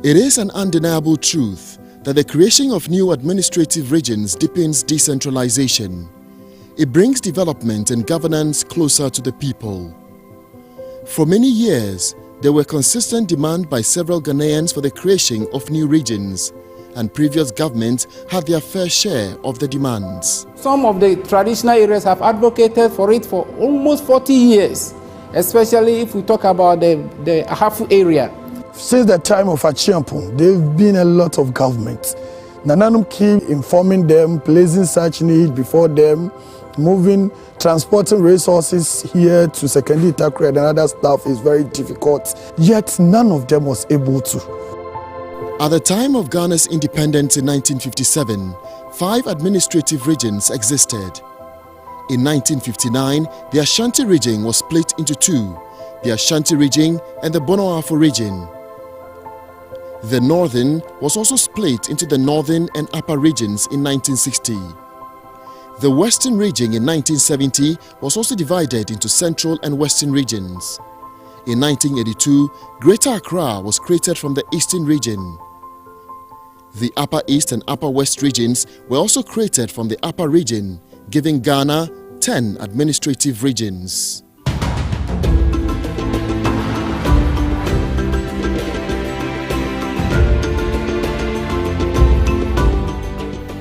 It is an undeniable truth that the creation of new administrative regions deepens decentralization. It brings development and governance closer to the people. For many years, there were consistent demand by several Ghanaians for the creation of new regions, and previous governments had their fair share of the demands. Some of the traditional areas have advocated for it for almost 40 years, especially if we talk about the Ahafo area. Since the time of Agyapong, there have been a lot of governments. Nananum keep informing them, placing such need before them, transporting resources here to Secondary Itakure and other stuff is very difficult. Yet none of them was able to. At the time of Ghana's independence in 1957, 5 administrative regions existed. In 1959, the Ashanti region was split into 2, the Ashanti region and the Bono-Ahafo region. The northern was also split into the northern and upper regions in 1960. The western region in 1970 was also divided into central and western regions. In 1982, Greater Accra was created from the eastern region. The Upper East and Upper West regions were also created from the upper region, giving Ghana 10 administrative regions.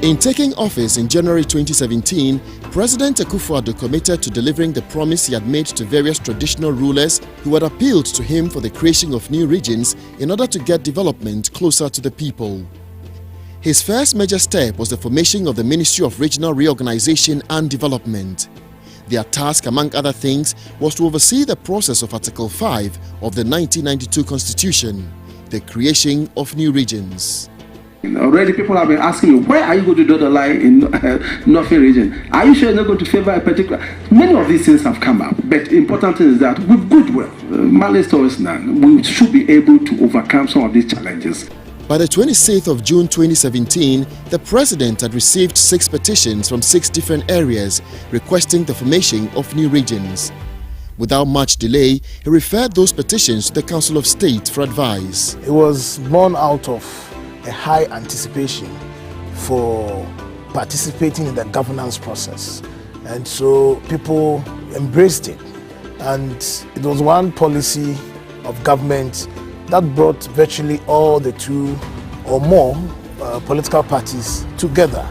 In taking office in January 2017, President Akufo-Addo committed to delivering the promise he had made to various traditional rulers who had appealed to him for the creation of new regions in order to get development closer to the people. His first major step was the formation of the Ministry of Regional Reorganization and Development. Their task, among other things, was to oversee the process of Article 5 of the 1992 Constitution, the creation of new regions. Already people have been asking me, where are you going to draw the line in Northern region? Are you sure you're not going to favor a particular? Many of these things have come up, but the important thing is that with goodwill, malice towards none, we should be able to overcome some of these challenges. By the 26th of June 2017, the President had received 6 petitions from 6 different areas requesting the formation of new regions. Without much delay, he referred those petitions to the Council of State for advice. It was born out of a high anticipation for participating in the governance process, and so people embraced it, and it was one policy of government that brought virtually all the 2 or more political parties together.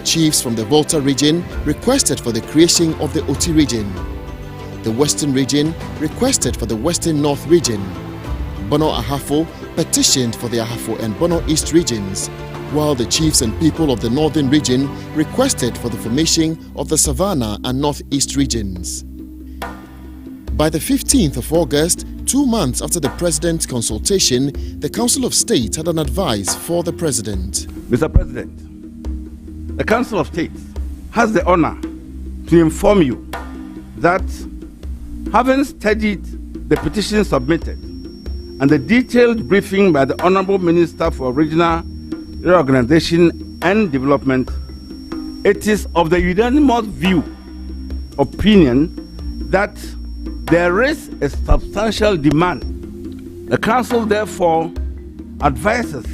Chiefs from the Volta region requested for the creation of the Oti region. The Western region requested for the Western North region. Bono-Ahafo petitioned for the Ahafo and Bono East regions, while the chiefs and people of the Northern region requested for the formation of the Savannah and Northeast regions. By the 15th of August, 2 months after the President's consultation, the Council of State had an advice for the President. Mr. President, the Council of State has the honor to inform you that, having studied the petition submitted and the detailed briefing by the Honorable Minister for Regional Reorganization and Development, it is of the unanimous opinion that there is a substantial demand. The Council therefore advises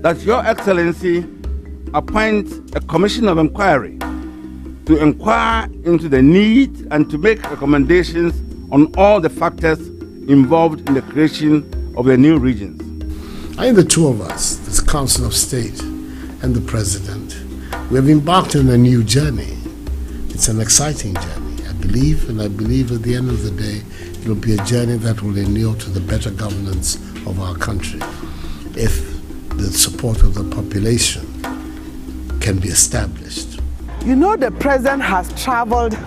that Your Excellency appoint a commission of inquiry to inquire into the need and to make recommendations on all the factors involved in the creation of the new regions. I think the 2 of us, this Council of State and the President, we have embarked on a new journey. It's an exciting journey, I believe at the end of the day, it will be a journey that will inure to the better governance of our country if the support of the population can be established. You know, the President has traveled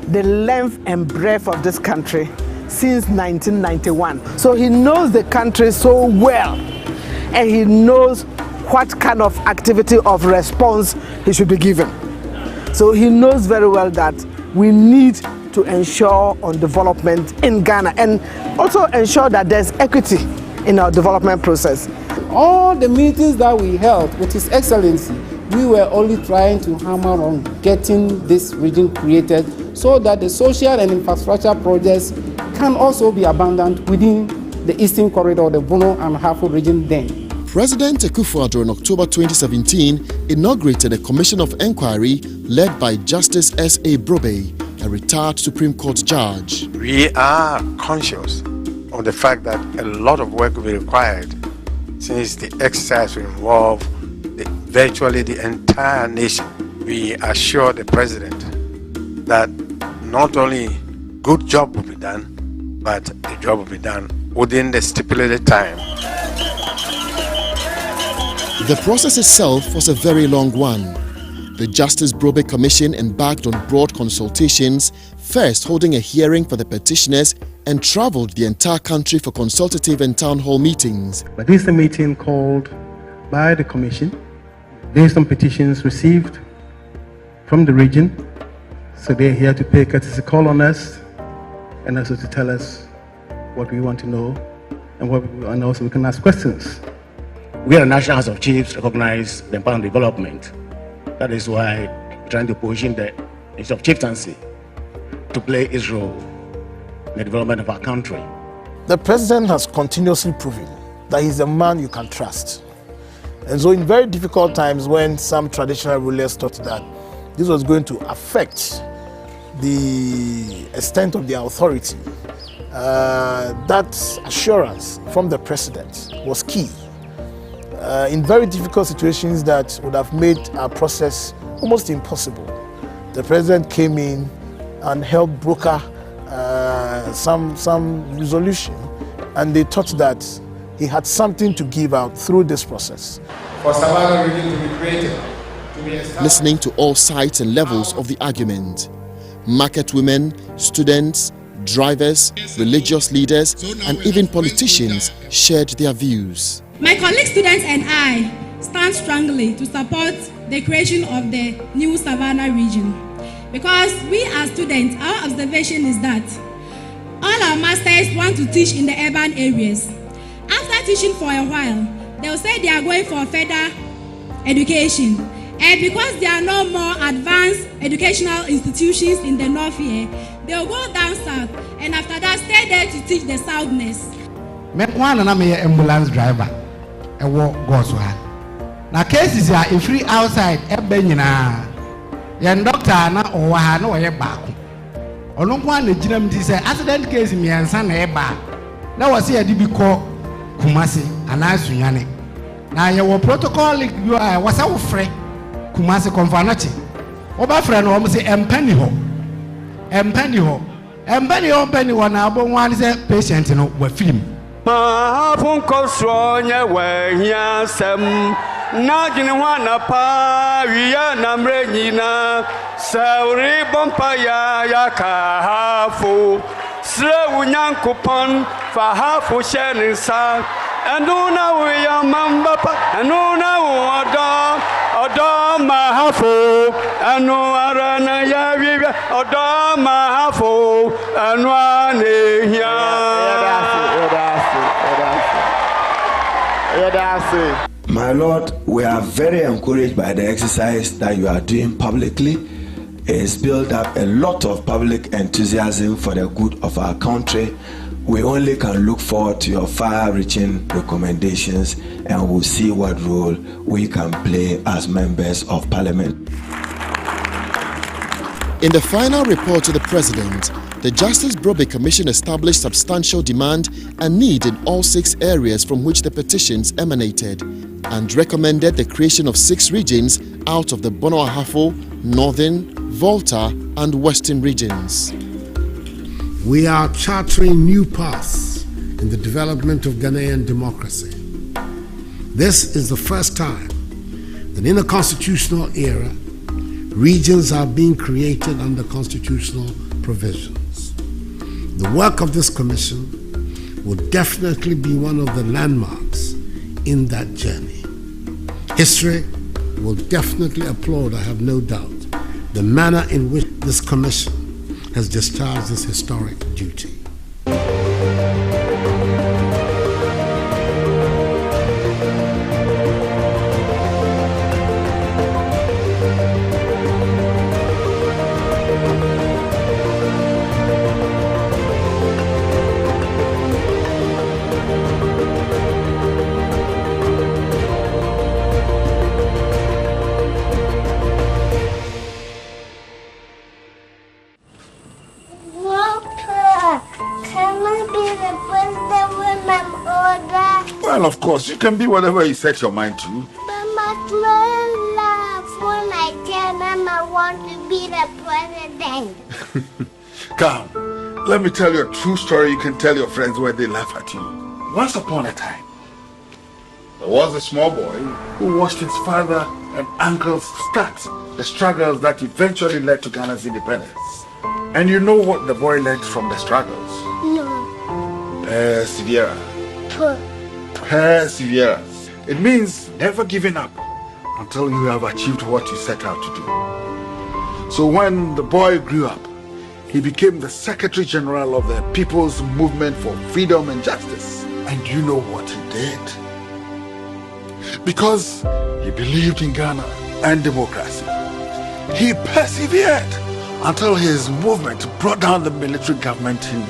the length and breadth of this country since 1991. So he knows the country so well, and he knows what kind of activity of response he should be given. So he knows very well that we need to ensure on development in Ghana and also ensure that there's equity in our development process. All the meetings that we held with His Excellency, we were only trying to hammer on getting this region created so that the social and infrastructure projects can also be abundant within the Eastern Corridor, the Bono and Ahafo region then. President Akufo-Addo in October 2017 inaugurated a commission of inquiry led by Justice S.A. Brobe, a retired Supreme Court judge. We are conscious of the fact that a lot of work will be required since the exercise will involve virtually the entire nation. We assure the President that not only good job will be done, but the job will be done within the stipulated time. The process itself was a very long one. The Justice Brobe Commission embarked on broad consultations, first holding a hearing for the petitioners and travelled the entire country for consultative and town hall meetings. But this is a meeting called by the Commission based on petitions received from the region. So they're here to pay courtesy call on us and also to tell us what we want to know and also we can ask questions. We are a National House of Chiefs recognize the importance of development. That is why we're trying to position the issue of chieftaincy to play its role in the development of our country. The President has continuously proven that he's a man you can trust. And so in very difficult times when some traditional rulers thought that this was going to affect the extent of their authority, that assurance from the President was key. In very difficult situations that would have made our process almost impossible, the President came in and helped broker some resolution, and they thought that he had something to give out through this process. For Savannah region to be created, to be established. Listening to all sides and levels of the argument, market women, students, drivers, religious leaders, and even politicians shared their views. My colleague students and I stand strongly to support the creation of the new Savannah region, because we as students, our observation is that all our masters want to teach in the urban areas. After teaching for a while, they will say they are going for further education, and because there are no more advanced educational institutions in the north here, they will go down south and after that stay there to teach the southness. Me one na me ambulance driver. E wo go so ha. Na cases are free outside e ba nyina. Yen doctor na o wa ha na o ye baako. Ono kwa na ginam di say accident case mi ansa na e ba. Na wo se yedi bi ko Kumasi ana sunyane. Na ye wo protocol you are wasa wo frɛ Kumasi konfanachi. Oba frɛ no o mo se empani ho. Empani ho na abo wan se patient no wa film. Ma fun ko so nya wa hia sam na gine wana pa wiya na mre nyina sauri bompa ya ka hafu sre unyankopon fa hafu shenin sa anuna we ya mamba pa anuna odo ma hafu anu arana ya wiya odo ma hafu anu anehia. My Lord, we are very encouraged by the exercise that you are doing publicly. It's built up a lot of public enthusiasm for the good of our country. We only can look forward to your far-reaching recommendations, and we'll see what role we can play as members of Parliament. In the final report to the President, the Justice Brobe Commission established substantial demand and need in all 6 areas from which the petitions emanated, and recommended the creation of 6 regions out of the Bono Ahafo, Northern, Volta, and Western regions. We are chartering new paths in the development of Ghanaian democracy. This is the first time that in a constitutional era, regions are being created under constitutional provisions. The work of this commission will definitely be one of the landmarks in that journey. History will definitely applaud, I have no doubt, the manner in which this commission has discharged this historic duty. Of course, you can be whatever you set your mind to. But my friends laugh when I tell them I want to be the president. Come, let me tell you a true story you can tell your friends when they laugh at you. Once upon a time, there was a small boy who watched his father and uncles start the struggles that eventually led to Ghana's independence. And you know what the boy learned from the struggles? No. Perseverance. Perseverance. It means never giving up until you have achieved what you set out to do. So when the boy grew up, he became the Secretary General of the People's Movement for Freedom and Justice. And you know what he did? Because he believed in Ghana and democracy, he persevered until his movement brought down the military government in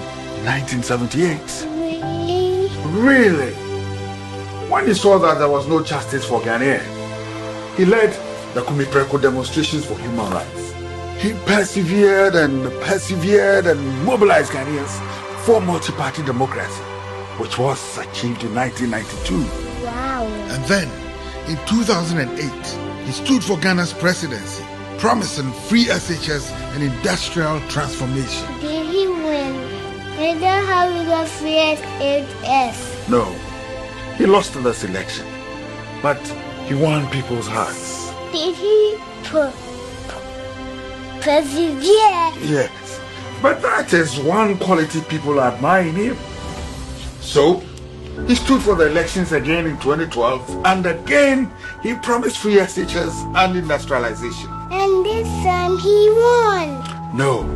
1978. Really? When he saw that there was no justice for Ghanaians, he led the Kumipreko demonstrations for human rights. He persevered and mobilized Ghanaians for multi-party democracy, which was achieved in 1992. Wow. And then, in 2008, he stood for Ghana's presidency, promising free SHS and industrial transformation. Did he win? Did they have the free SHS? No, he lost this election, but he won people's hearts. Did he persevere? Yes, but that is one quality people admire in him. So, he stood for the elections again in 2012, and again he promised free SHS and industrialization. And this time he won. No,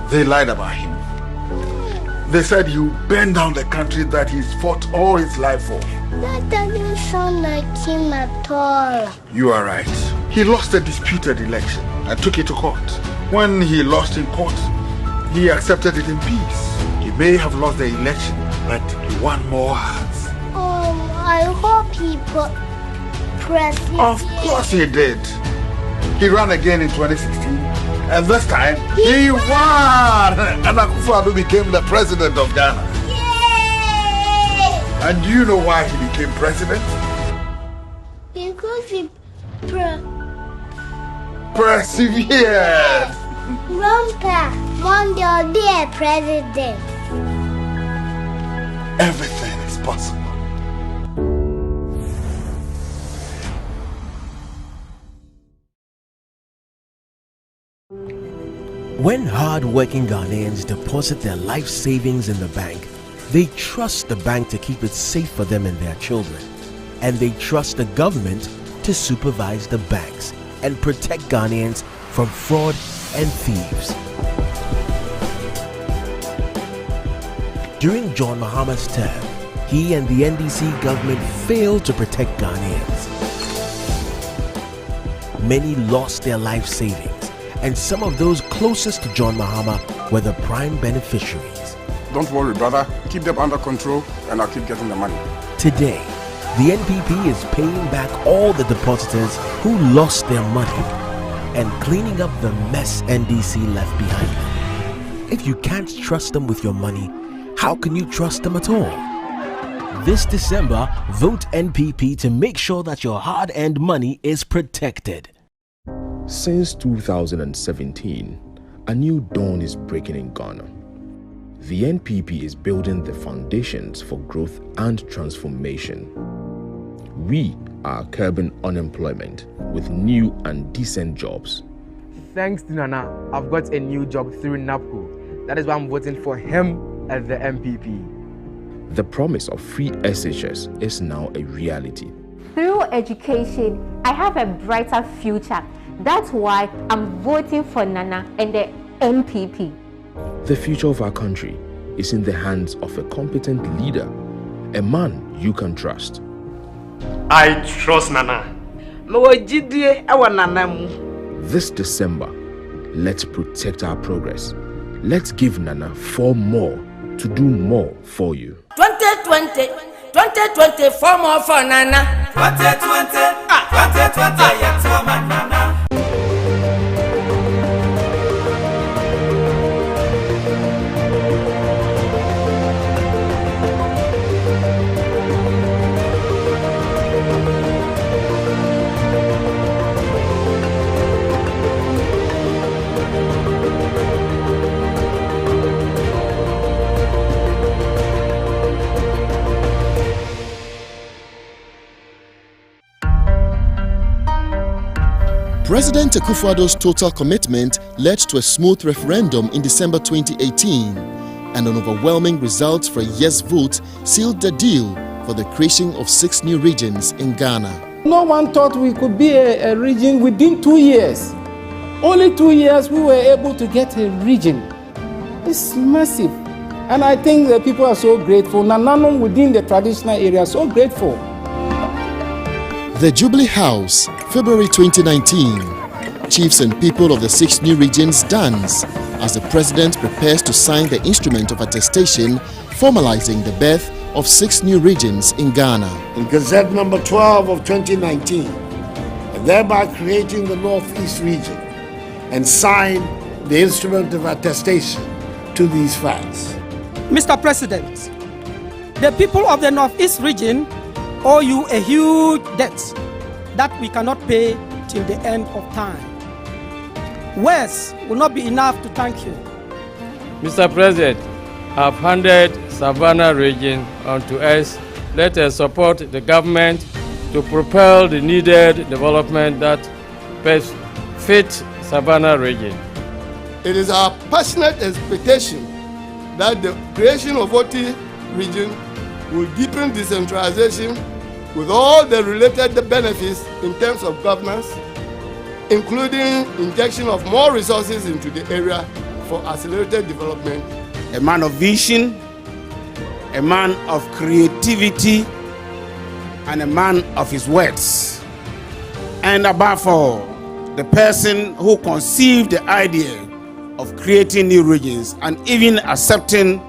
they lied about him. They said he would burn down the country that he's fought all his life for. That doesn't sound like him at all. You are right. He lost the disputed election and took it to court. When he lost in court, he accepted it in peace. He may have lost the election, but he won more hearts. I hope he persevered. Of course he did. He ran again in 2016, and this time he won! And Akufo-Addo became the president of Ghana. Yay! And do you know why he became president? Because he persevered. Grandpa, one day I'll be a president. Everything is possible. When hard-working Ghanaians deposit their life savings in the bank, they trust the bank to keep it safe for them and their children. And they trust the government to supervise the banks and protect Ghanaians from fraud and thieves. During John Mahama's term, he and the NDC government failed to protect Ghanaians. Many lost their life savings, and some of those closest to John Mahama were the prime beneficiaries. Don't worry, brother. Keep them under control and I'll keep getting the money. Today, the NPP is paying back all the depositors who lost their money and cleaning up the mess NDC left behind them. If you can't trust them with your money, how can you trust them at all? This December, vote NPP to make sure that your hard-earned money is protected. Since 2017, a new dawn is breaking in Ghana. The NPP is building the foundations for growth and transformation. We are curbing unemployment with new and decent jobs. Thanks to Nana, I've got a new job through NAPCO. That is why I'm voting for him as the MPP. The promise of free SHS is now a reality. Through education, I have a brighter future. That's why I'm voting for Nana and the MPP. The future of our country is in the hands of a competent leader, a man you can trust. I trust Nana. This December, let's protect our progress. Let's give Nana 4 more to do more for you. 2020, 4 more for Nana. 2020, yes, for Nana. President Akufo-Addo's total commitment led to a smooth referendum in December 2018, and an overwhelming result for a yes vote sealed the deal for the creation of 6 new regions in Ghana. No one thought we could be a region within 2 years. Only 2 years we were able to get a region. It's massive. And I think the people are so grateful. Nananum within the traditional area are so grateful. The Jubilee House, February 2019. Chiefs and people of the 6 new regions dance as the president prepares to sign the instrument of attestation formalizing the birth of 6 new regions in Ghana. In Gazette number 12 of 2019, and thereby creating the Northeast region, and sign the instrument of attestation to these facts. Mr. President, the people of the Northeast region owe you a huge debt that we cannot pay till the end of time. Words will not be enough to thank you. Mr. President, I've handed Savannah region onto us. Let us support the government to propel the needed development that best fits Savannah region. It is our passionate expectation that the creation of OT region will deepen decentralization with all the related benefits in terms of governance, including injection of more resources into the area for accelerated development. A man of vision, a man of creativity, and a man of his words. And above all, the person who conceived the idea of creating new regions and even accepting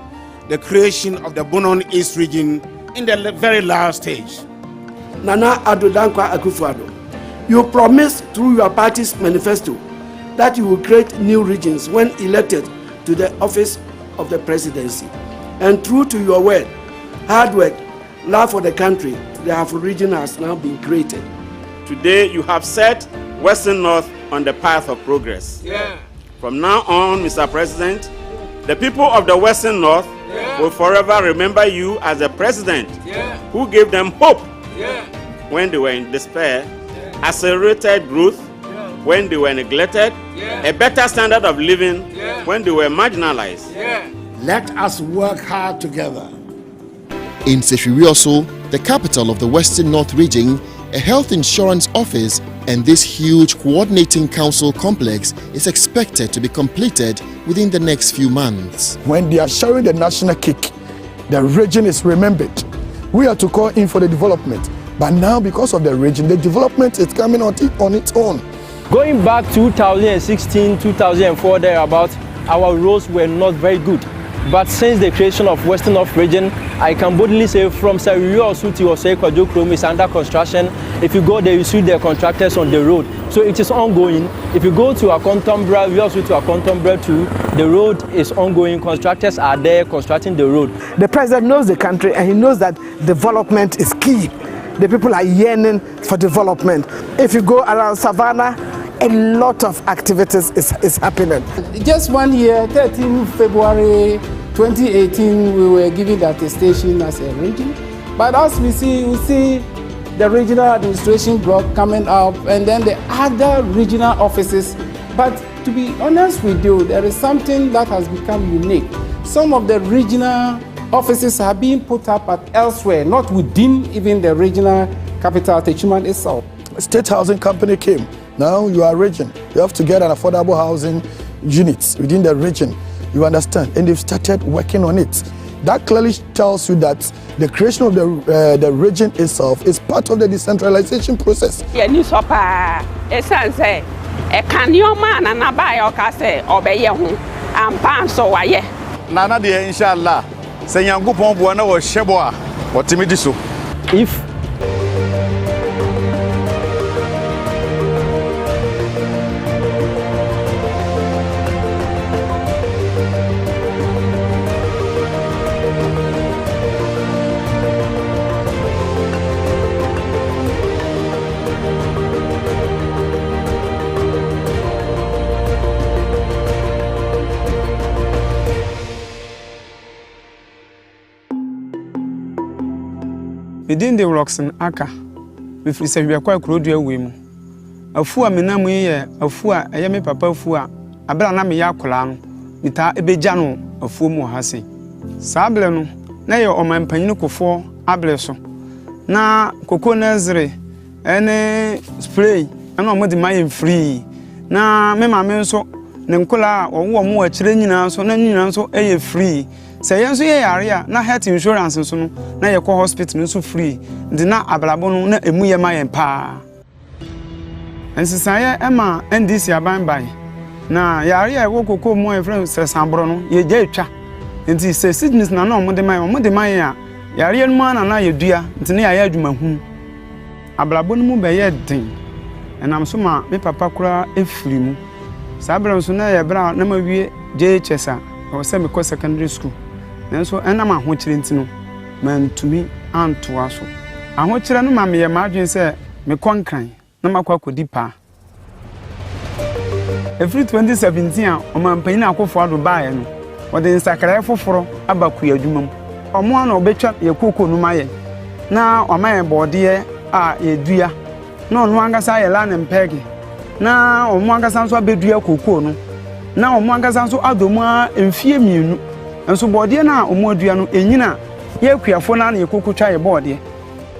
the creation of the Bonon East region in the very last stage. Nana Addo Dankwa Akufo-Addo, you promised through your party's manifesto that you will create new regions when elected to the office of the presidency. And true to your word, hard work, love for the country, the Afro region has now been created. Today you have set Western North on the path of progress. Yeah. From now on, Mr. President, the people of the Western North will forever remember you as the president who gave them hope when they were in despair, accelerated growth when they were neglected, a better standard of living when they were marginalized. Let us work hard together. In Sefirioso, the capital of the Western North region, a health insurance office and this huge coordinating council complex is expected to be completed within the next few months. When they are sharing the national cake, the region is remembered. We are to call in for the development, but now because of the region, the development is coming on its own. Going back 2016, 2004, thereabouts, our roads were not very good. But since the creation of Western North region, I can boldly say from Sefirioso to Osei-Kwadwo Kurom is under construction. If you go there, you see the contractors on the road. So it is ongoing. If you go to Akontombra, we also to Akontombra too, the road is ongoing. Contractors are there constructing the road. The president knows the country and he knows that development is key. The people are yearning for development. If you go around Savannah, a lot of activities is happening. Just 1 year, 13 February 2018, we were given the attestation as a region. But as we see the regional administration block coming up and then the other regional offices. But to be honest with you, there is something that has become unique. Some of the regional offices are being put up at elsewhere, not within even the regional capital, Techiman itself. State housing company came. Now you are a region. You have to get an affordable housing unit within the region. You understand? And they've started working on it. That clearly tells you that the creation of the region itself is part of the decentralization process. Nana dear, inshallah, say Yankupon Buana or Sheboa or Timidiso. If within the rocks and aka, with Mr. Yakwa Krodia Wim, afu a menam ye afu a eye me papa afu a abra na me ya kola no mita ebeja no afu mu ha se saa ble no na ye omanpanyin kofo able so na koko nazre ene spray ana omodi mayen free na me ma me nso ne nkola owo mu akire nyina so na nyina nso eye free se ye nso ye yare a na health insurance nso no na ye ko hospital nso free ndi na ablabo no na emu ye mayen pa ensisaye ema ndc abanban na yare a wo koko mu e friend se sambro no ye gya etwa nti se sickness na na omode mayen a yare no ma na ye dua nti ne ya adwuma hu ablabo no mu be ye den enam so ma me papa kura efiri mu sabra so na ye bra na ma wie JHS a o se me ko secondary school nanso enam ahokyere ntino mantumi antoa so ahokyere no ma me ye madwen se me konkran na makwa kodi pa every 2017 a o ma mpanyin akofo-addo baaye no o de nsakara foforo abaku adwumam omo ana obetwa ye koko no maye na o maye bode a ye dua na ono angasa ye la ne mpege na omo angasa nso abedua koko no na omo angasa nso adomu a mfie mienu nso bode na omo adua no enyina ye kuafo na ye koko twa ye bode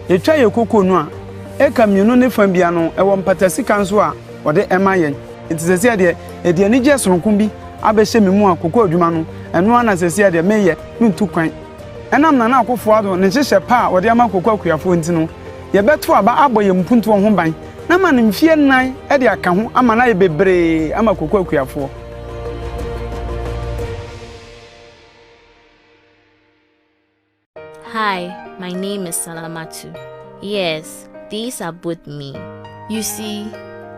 ye twa ye koko no a eka mienu ne fam bia no ewo mpatasi kanso a ode emaye ntizese de edi ani je soronko bi abehye memu a koko adwuma no eno ana sese de meye ntu kwan enam na akofo-addo ne hyehye pa ode ama koko akuafo ntino ye beto aba aboye mpuntu ho ban na ma ne mfie nan e de aka ho ama na ye bebre ama koko akuafo. Hi, my name is Salamatu. Yes, these are both me. You see,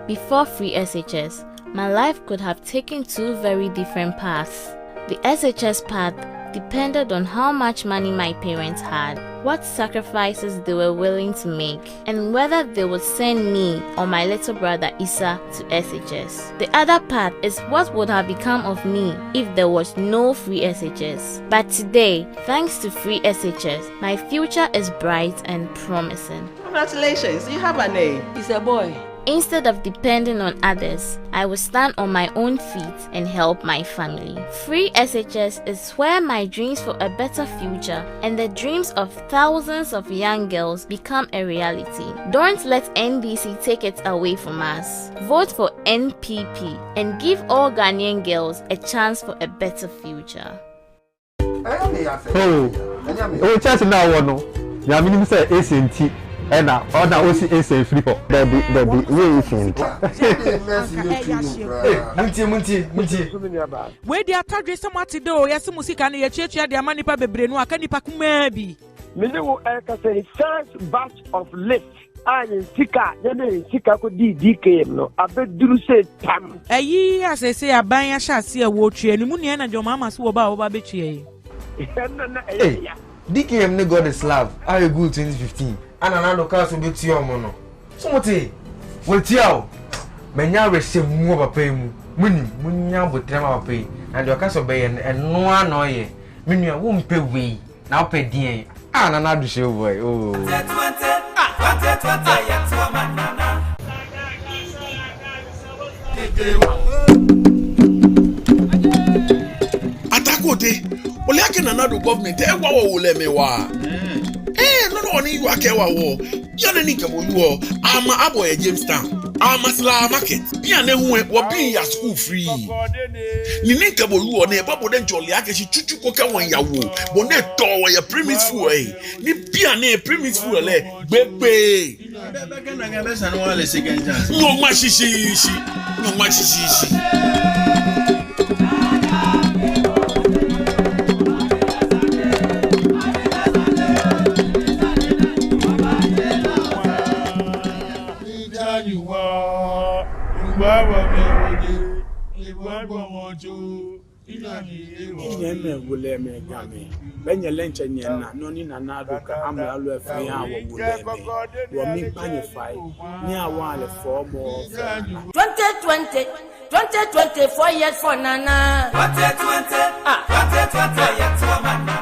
before free SHS, my life could have taken two very different paths. The SHS path depended on how much money my parents had, what sacrifices they were willing to make, and whether they would send me or my little brother Issa to SHS. The other path is what would have become of me if there was no free SHS. But today, thanks to free SHS, my future is bright and promising. Congratulations, you have a name. It's a boy. Instead of depending on others, I will stand on my own feet and help my family. Free SHS is where my dreams for a better future and the dreams of thousands of young girls become a reality. Don't let NDC take it away from us. Vote for NPP and give all Ghanaian girls a chance for a better future. Oh, church now one no. Ya minimum say ACNT. Ena ona osi ese free for baby we isn't munti we dia tadwe samati do yesi musika na ye chiachia dia manipa bebre no aka nipa kuma bi me ne wo ka say first batch of list ayin sika ye sika ko DKM no abeduru se tam ayi asese aban ya hyase e wo tue ni mu ne na joma ama so wo ba betue yi DKM ne God is love I good 2015 ana no ka so beti omo no so mote wetiao menya rese mu papa mu munim munya botrema papa yi na de ka so be ye eno ana oye menua wo mpe wei na ope din ana na do show boy oh Atakote ole ake na do government e wa wo le mewa no ni you akewa wo ya na ni kemo wo ama aboy Jamestown ama sla market bia na hu wo bin ya school free ni ni kemo wo na e babo de jole ake chi chuchu ko ka won ya wo bo na to wo ya premise fu ni bia na premise fu le gbegbe na ga be san wa le second chance no ma shishi Nyene wule me game benye lenche nyena noni na naduka amu alu efe ya wo wule me wo mi panify ni awale for more 2020 4 years for Nana 2020 yeah,